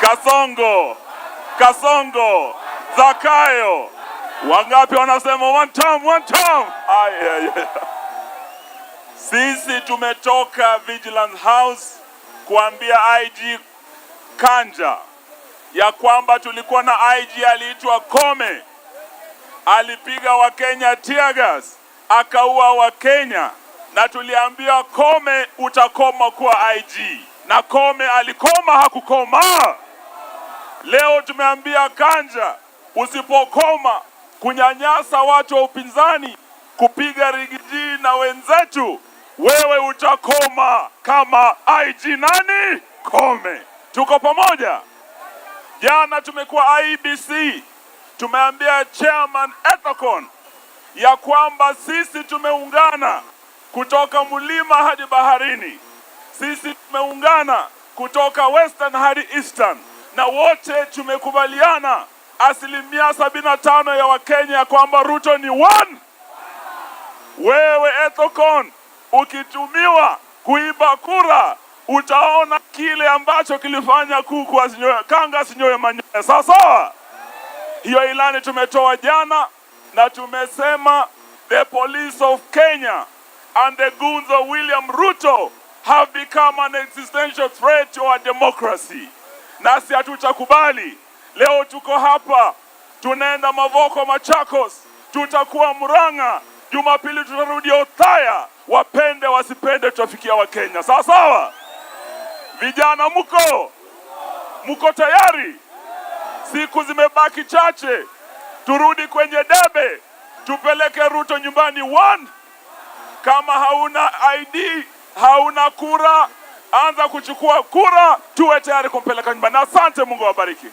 Kasongo, Kasongo, Zakayo. Wangapi wanasema one time, one time? Sisi tumetoka Vigilance House kuambia IG Kanja ya kwamba tulikuwa na IG aliitwa Kome, alipiga Wakenya tear gas, akaua Wakenya, na tuliambia Kome utakoma kuwa IG, na Kome alikoma hakukoma. Leo tumeambia Kanja usipokoma kunyanyasa watu wa upinzani, kupiga Rigiji na wenzetu, wewe utakoma kama IG nani? Kome. Tuko pamoja? Jana tumekuwa IEBC, tumeambia Chairman Ethekon ya kwamba sisi tumeungana kutoka mlima hadi baharini. Sisi tumeungana kutoka Western hadi Eastern, na wote tumekubaliana 75% ya Wakenya ya kwamba Ruto ni one. Wewe Ethekon, ukitumiwa kuiba kura, utaona kile ambacho kilifanya kuku kanga asinyoe manyoya. Sawa? Hiyo ilani tumetoa jana, na tumesema the police of Kenya and the goons of William Ruto have become an existential threat to our democracy. Nasi hatutakubali. Leo tuko hapa, tunaenda Mavoko Machakos, tutakuwa Murang'a, Jumapili tutarudi Othaya. Wapende wasipende tutafikia Wakenya. Sawa? Vijana muko tayari? Siku zimebaki chache, turudi kwenye debe, tupeleke Ruto nyumbani one. Kama hauna ID, hauna kura, anza kuchukua kura, tuwe tayari kumpeleka nyumbani. Asante, Mungu awabariki.